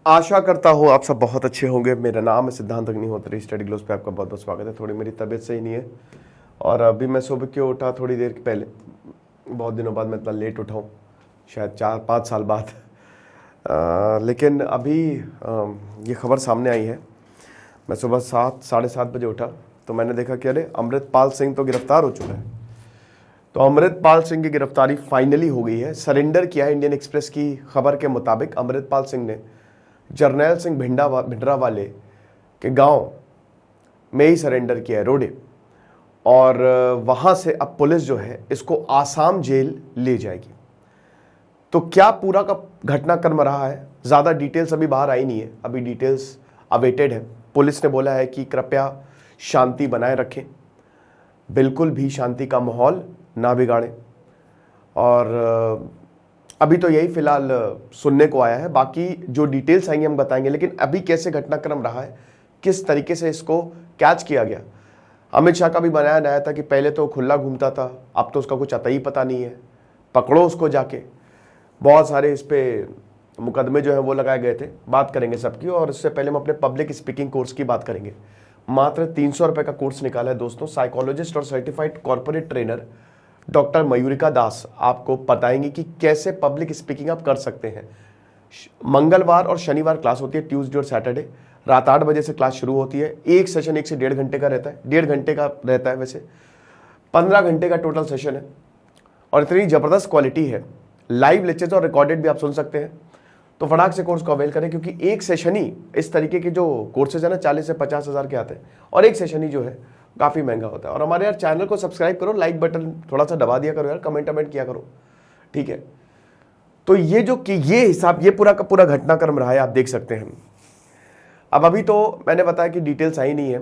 आशा करता हूँ आप सब बहुत अच्छे होंगे। मेरा नाम है सिद्धांत अग्निहोत्री। स्टडी ग्लोस पे आपका बहुत बहुत स्वागत है। थोड़ी मेरी तबीयत सही नहीं है और अभी मैं सुबह क्यों उठा थोड़ी देर पहले, बहुत दिनों बाद मैं इतना लेट उठा हूँ, शायद 4-5 साल बाद। लेकिन अभी ये खबर सामने आई है। मैं सुबह 7-7:30 बजे उठा तो मैंने देखा कि अरे अमृतपाल सिंह तो गिरफ्तार हो चुका है। तो अमृतपाल सिंह की गिरफ्तारी फाइनली हो गई है, सरेंडर किया है। इंडियन एक्सप्रेस की खबर के मुताबिक अमृतपाल सिंह ने जर्नैल सिंह भिंडरावाले के गांव में ही सरेंडर किया है, रोडे। और वहां से अब पुलिस जो है इसको आसाम जेल ले जाएगी। तो क्या पूरा का घटनाक्रम रहा है, ज़्यादा डिटेल्स अभी बाहर आई नहीं है, अभी डिटेल्स अवेटेड है। पुलिस ने बोला है कि कृपया शांति बनाए रखें, बिल्कुल भी शांति का माहौल ना बिगाड़ें। और अभी तो यही फिलहाल सुनने को आया है, बाकी जो डिटेल्स आएंगे हम बताएंगे। लेकिन अभी कैसे घटनाक्रम रहा है, किस तरीके से इसको कैच किया गया। अमित शाह का भी बनाया नया था कि पहले तो खुला घूमता था, अब तो उसका कुछ अतई पता नहीं है, पकड़ो उसको जाके। बहुत सारे इस पे मुकदमे जो है वो लगाए गए थे, बात करेंगे सबकी। और इससे पहले हम अपने पब्लिक स्पीकिंग कोर्स की बात करेंगे। मात्र 300 रुपये का कोर्स निकाला है दोस्तों। साइकोलॉजिस्ट और certified corporate trainer doctor Mayurika दास आपको बताएंगे कि कैसे पब्लिक स्पीकिंग आप कर सकते हैं। मंगलवार और शनिवार क्लास होती है, ट्यूसडे और सैटरडे रात 8 बजे से क्लास शुरू होती है। एक सेशन 1 से 1.5 घंटे का रहता है, 1.5 घंटे का रहता है, वैसे 15 घंटे का टोटल सेशन है। और इतनी ज़बरदस्त क्वालिटी है, लाइव लेक्चर्स और रिकॉर्डेड भी आप सुन सकते हैं। तो फटाक से कोर्स को अवेल करें, क्योंकि एक सेशन ही, इस तरीके के जो कोर्सेज है ना 40 से 50 हज़ार के आते हैं, और एक सेशन ही जो है काफ़ी महंगा होता है। और हमारे यार चैनल को सब्सक्राइब करो, लाइक बटन थोड़ा सा दबा दिया करो यार, कमेंट किया करो, ठीक है। तो ये जो कि ये हिसाब, ये पूरा का पूरा घटनाक्रम रहा है, आप देख सकते हैं। अब अभी तो मैंने बताया कि डिटेल्स आई नहीं है।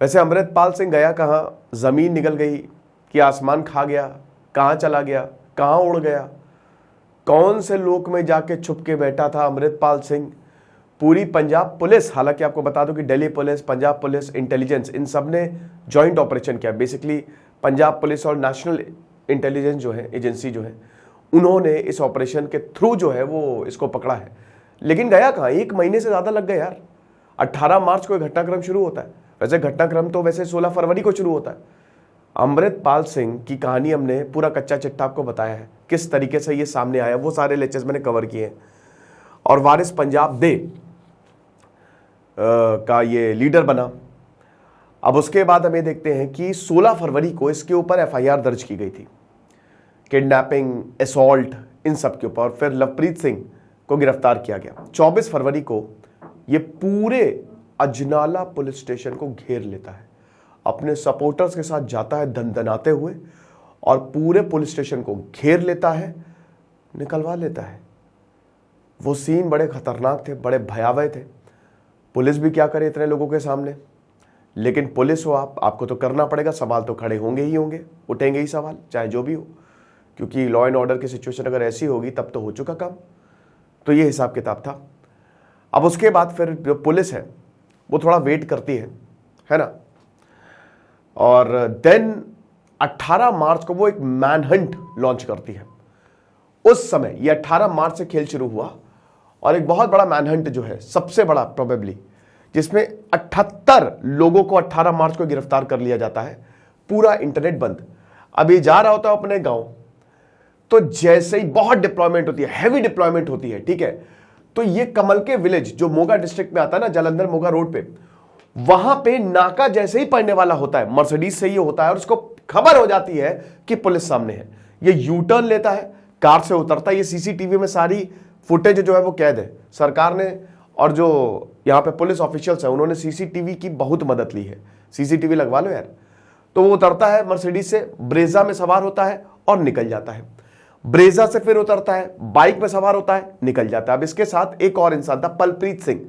वैसे अमृतपाल सिंह गया कहाँ, ज़मीन निकल गई कि आसमान खा गया, कहाँ चला गया, कहाँ उड़ गया, कौन से लोक में जाके छुप के बैठा था अमृतपाल सिंह। पूरी पंजाब पुलिस, हालांकि आपको बता दूं कि Delhi police, Punjab police, intelligence, इन सब ने जॉइंट ऑपरेशन किया। बेसिकली पंजाब पुलिस और नेशनल इंटेलिजेंस जो है एजेंसी जो है, उन्होंने इस ऑपरेशन के थ्रू जो है वो इसको पकड़ा है। लेकिन गया कहाँ, 1 महीने से ज़्यादा लग गया यार। 18 मार्च को घटनाक्रम शुरू होता है, वैसे घटनाक्रम तो वैसे 16 फरवरी को शुरू होता है। अमृतपाल सिंह की कहानी हमने पूरा कच्चा चिट्ठा आपको बताया है, किस तरीके से ये सामने आया, वो सारे लेक्चर्स मैंने कवर किए हैं। और वारिस पंजाब दे का ये लीडर बना। अब उसके बाद हम ये देखते हैं कि 16 फरवरी को इसके ऊपर एफआईआर दर्ज की गई थी, किडनैपिंग, असॉल्ट, इन सब के ऊपर। फिर लवप्रीत सिंह को गिरफ्तार किया गया। 24 फरवरी को ये पूरे अजनाला पुलिस स्टेशन को घेर लेता है, अपने सपोर्टर्स के साथ जाता है दनदनाते हुए, और पूरे पुलिस स्टेशन को घेर लेता है, निकलवा लेता है। वो सीन बड़े खतरनाक थे, बड़े भयावह थे। पुलिस भी क्या करे इतने लोगों के सामने, लेकिन पुलिस हो आपको तो करना पड़ेगा। सवाल तो खड़े होंगे ही होंगे, उठेंगे ही सवाल, चाहे जो भी हो, क्योंकि लॉ एंड ऑर्डर की सिचुएशन अगर ऐसी होगी तब तो हो चुका काम। तो ये हिसाब किताब था। अब उसके बाद फिर जो पुलिस है वो थोड़ा वेट करती है ना। और देन 18 मार्च को वो एक मैनहंट लॉन्च करती है। उस समय ये 18 मार्च से खेल शुरू हुआ, और एक बहुत बड़ा मैनहंट जो है, सबसे बड़ा प्रोबेबली, जिसमें 78 लोगों को 18 मार्च को गिरफ्तार कर लिया जाता है। पूरा इंटरनेट बंद। अब ये जा रहा होता है अपने गांव, तो जैसे ही बहुत डिप्लॉयमेंट होती है, हैवी डिप्लॉयमेंट होती है, ठीक है। तो ये कमल के विलेज जो मोगा डिस्ट्रिक्ट में आता है ना, जालंधर मोगा रोड पे, वहां पे नाका जैसे ही पड़ने वाला होता है, मर्सिडीज से ये होता है, और उसको खबर हो जाती है कि पुलिस सामने है। ये यू टर्न लेता है, कार से उतरता है। ये सीसीटीवी में सारी फुटेज जो है वो कैद है। सरकार ने और जो यहाँ पे पुलिस ऑफिशियल्स हैं, उन्होंने सीसीटीवी की बहुत मदद ली है। सीसीटीवी लगवा लो यार। तो वो उतरता है मर्सिडीज से, ब्रेजा में सवार होता है और निकल जाता है। ब्रेजा से फिर उतरता है, बाइक में सवार होता है, निकल जाता है। अब इसके साथ एक और इंसान था, पलप्रीत सिंह।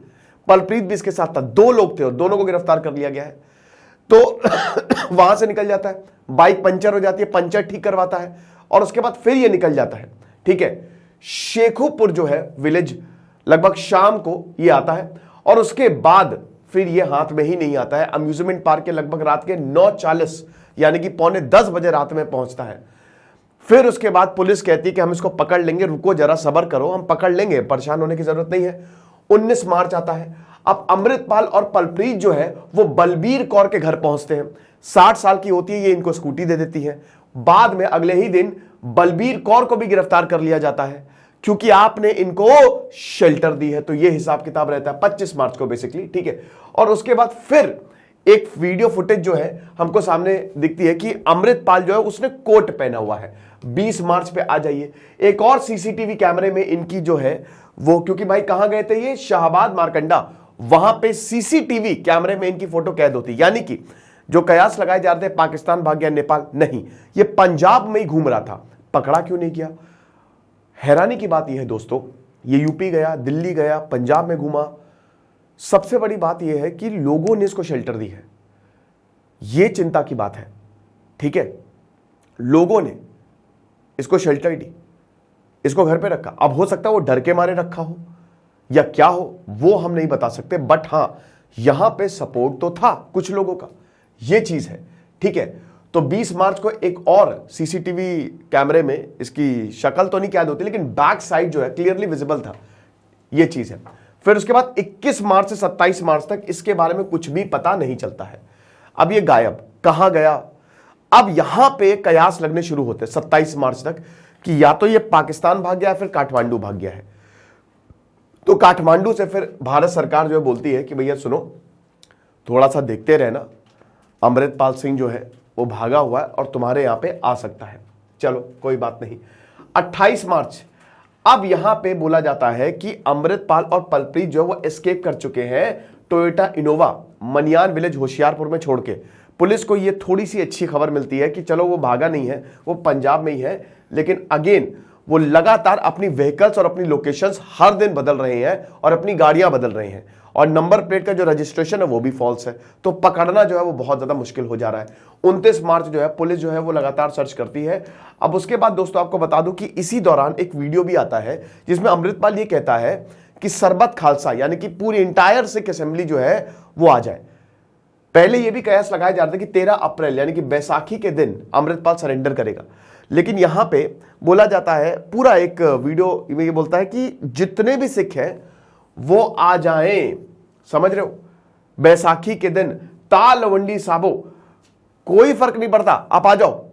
पलप्रीत भी इसके साथ था। 2 लोग थे और दोनों को गिरफ्तार कर लिया गया है। तो वहां से निकल जाता है, बाइक पंचर हो जाती है, पंचर ठीक करवाता है, और उसके बाद फिर ये निकल जाता है, ठीक है। शेखुपुर जो है विलेज, लगभग शाम को ये आता है, और उसके बाद फिर ये हाथ में ही नहीं आता है। अम्यूजमेंट पार्क के लगभग रात के 9:40 यानी कि 9:45 बजे रात में पहुंचता है। फिर उसके बाद पुलिस कहती है कि हम इसको पकड़ लेंगे, रुको जरा सब्र करो, हम पकड़ लेंगे, परेशान होने की जरूरत नहीं है। 19 मार्च आता है। अब अमृतपाल और पलप्रीत जो है वो बलबीर कौर के घर पहुंचते हैं। 60 साल की होती है, ये इनको स्कूटी दे देती है। बाद में अगले ही दिन बलबीर कौर को भी गिरफ्तार कर लिया जाता है क्योंकि आपने इनको शेल्टर दी है। तो ये हिसाब किताब रहता है 25 मार्च को बेसिकली, ठीक है। और उसके बाद फिर एक वीडियो फुटेज जो है हमको सामने दिखती है कि अमृतपाल जो है उसने कोट पहना हुआ है। 20 मार्च पे आ जाइए, एक और सीसीटीवी कैमरे में इनकी जो है वो, क्योंकि भाई कहां गए थे ये, शाहबाद मारकंडा, वहां पे सीसीटीवी कैमरे में इनकी फोटो कैद होती। यानी कि जो कयास लगाए जा रहे थे पाकिस्तान भाग गया, नेपाल, नहीं, ये पंजाब में ही घूम रहा था। पकड़ा क्यों नहीं गया? हैरानी की बात यह है दोस्तों, ये यूपी गया, दिल्ली गया, पंजाब में घूमा। सबसे बड़ी बात यह है कि लोगों ने इसको शेल्टर दी है, यह चिंता की बात है, ठीक है। लोगों ने इसको शेल्टर दी, इसको घर पे रखा। अब हो सकता है वो डर के मारे रखा हो या क्या हो, वो हम नहीं बता सकते, बट हां यहां पे सपोर्ट तो था कुछ लोगों का, यह चीज है, ठीक है। तो 20 मार्च को एक और सीसीटीवी कैमरे में इसकी शक्ल तो नहीं कैद होती, लेकिन बैक साइड जो है क्लियरली विजिबल था, यह चीज है। फिर उसके बाद 21 मार्च से 27 मार्च तक इसके बारे में कुछ भी पता नहीं चलता है। अब ये गायब, कहां गया? अब यहां पे कयास लगने शुरू होते 27 मार्च तक कि या तो ये पाकिस्तान भाग गया फिर काठमांडू भाग गया है। तो काठमांडू से फिर भारत सरकार जो है बोलती है कि भैया सुनो, थोड़ा सा देखते रहना, अमृतपाल सिंह जो है वो भागा हुआ है और तुम्हारे यहां पे आ सकता है। चलो कोई बात नहीं। 28 मार्च, अब यहां पे बोला जाता है कि अमृतपाल और पलप्रीत जो है वो एस्केप कर चुके हैं टोयोटा इनोवा मनियान विलेज होशियारपुर में छोड़ के। पुलिस को ये थोड़ी सी अच्छी खबर मिलती है कि चलो वो भागा नहीं है, वो पंजाब में ही है, लेकिन अगेन वो लगातार अपनी व्हीकल्स और अपनी लोकेशंस हर दिन बदल रहे हैं और अपनी गाड़ियां बदल रहे हैं, और नंबर प्लेट का जो रजिस्ट्रेशन है वो भी फॉल्स है। तो पकड़ना जो है वो बहुत ज्यादा मुश्किल हो जा रहा है। 29 मार्च जो है पुलिस जो है वो लगातार सर्च करती है। अब उसके बाद दोस्तों आपको बता दूं कि इसी दौरान एक वीडियो भी आता है जिसमें अमृतपाल ये कहता है कि सरबत खालसा यानी कि पूरी इंटायर सिख असेंबली जो है वो आ जाए। पहले ये भी कयास लगाया जा रहा था कि 13 अप्रैल यानी कि बैसाखी के दिन अमृतपाल सरेंडर करेगा, लेकिन यहां पे बोला जाता है, पूरा एक वीडियो में ये बोलता है कि जितने भी सिख हैं वो आ जाएं, समझ रहे हो, बैसाखी के दिन तालवंडी साबो, कोई फर्क नहीं पड़ता, आप आ जाओ,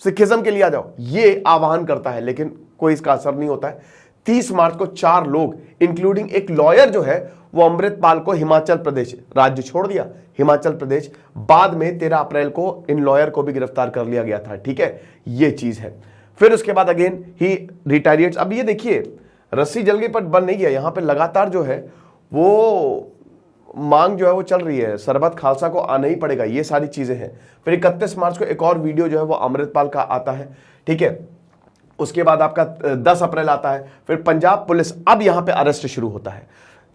सिखिज्म के लिए आ जाओ, ये आह्वान करता है, लेकिन कोई इसका असर नहीं होता है। 30 मार्च को 4 लोग इंक्लूडिंग एक लॉयर जो है वो अमृतपाल को हिमाचल प्रदेश, राज्य छोड़ दिया हिमाचल प्रदेश। बाद में 13 अप्रैल को इन लॉयर को भी गिरफ्तार कर लिया गया था, ठीक है, ये चीज है। फिर उसके बाद अगेन ही रिटायरिएट्स। अब ये देखिए रस्सी जल गई पर बन नहीं गया, यहां पे लगातार जो है वो मांग जो है वो चल रही है, सरबत खालसा को आना ही पड़ेगा, ये सारी चीजें हैं। फिर 31 मार्च को एक और वीडियो जो है वो अमृतपाल का आता है, ठीक है। उसके बाद आपका 10 अप्रैल आता है। फिर पंजाब पुलिस, अब यहां पे अरेस्ट शुरू होता है।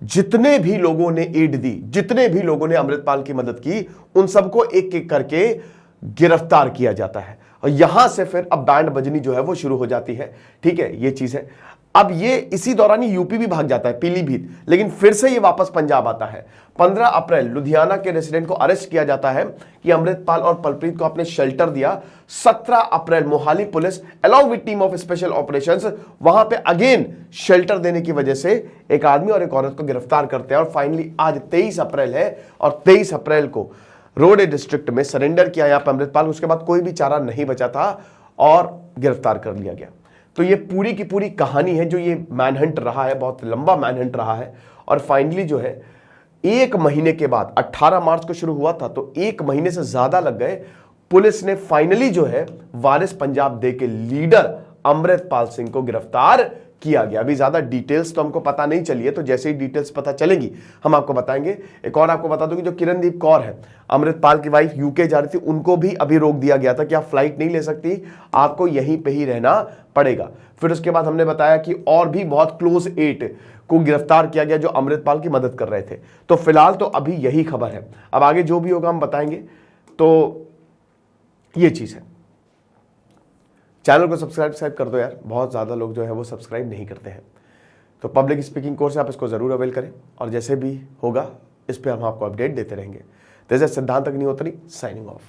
जितने भी लोगों ने एड दी, जितने भी लोगों ने अमृतपाल की मदद की, उन सबको एक एक करके गिरफ्तार किया जाता है। और यहां से फिर अब बैंड बजनी जो है वो शुरू हो जाती है, ठीक है, ये चीज है। अब ये इसी दौरान ही यूपी भी भाग जाता है, पीलीभीत, लेकिन फिर से ये वापस पंजाब आता है। 15 अप्रैल लुधियाना के रेसिडेंट को अरेस्ट किया जाता है कि अमृतपाल और पलप्रीत को आपने शेल्टर दिया। 17 April Mohali police along with team of special operations वहां पे अगेन शेल्टर देने की वजह से एक आदमी और एक औरत को गिरफ्तार करते हैं। और फाइनली आज 23 अप्रैल है और 23 अप्रैल को रोडे डिस्ट्रिक्ट में सरेंडर किया यहां पर अमृतपाल। उसके बाद कोई भी चारा नहीं बचा था और गिरफ्तार कर लिया गया। तो ये पूरी की पूरी कहानी है जो ये मैनहंट रहा है, बहुत लंबा मैनहंट रहा है। और फाइनली जो है 1 महीने के बाद 18 मार्च को शुरू हुआ था, तो 1 महीने से ज्यादा लग गए, पुलिस ने फाइनली जो है वारिस पंजाब डे के लीडर अमृतपाल सिंह को गिरफ्तार किया गया। अभी ज्यादा डिटेल्स तो हमको पता नहीं चली है, तो जैसे ही डिटेल्स पता चलेंगी हम आपको बताएंगे। एक और आपको बता दूं कि जो किरणदीप कौर है, अमृतपाल की वाइफ, यूके जा रही थी, उनको भी अभी रोक दिया गया था कि आप फ्लाइट नहीं ले सकती, आपको यहीं पे ही रहना पड़ेगा। फिर उसके बाद हमने बताया कि और भी बहुत क्लोज 8 को गिरफ्तार किया गया जो अमृतपाल की मदद कर रहे थे। तो फिलहाल तो अभी यही खबर है, अब आगे जो भी होगा हम बताएंगे। तो ये चीज है, चैनल को सब्सक्राइब कर दो यार, बहुत ज़्यादा लोग जो है वो सब्सक्राइब नहीं करते हैं। तो पब्लिक स्पीकिंग कोर्स है, आप इसको ज़रूर अवेल करें, और जैसे भी होगा इस पर हम आपको अपडेट देते रहेंगे। दिस इज सिद्धांत अग्निहोत्री साइनिंग ऑफ।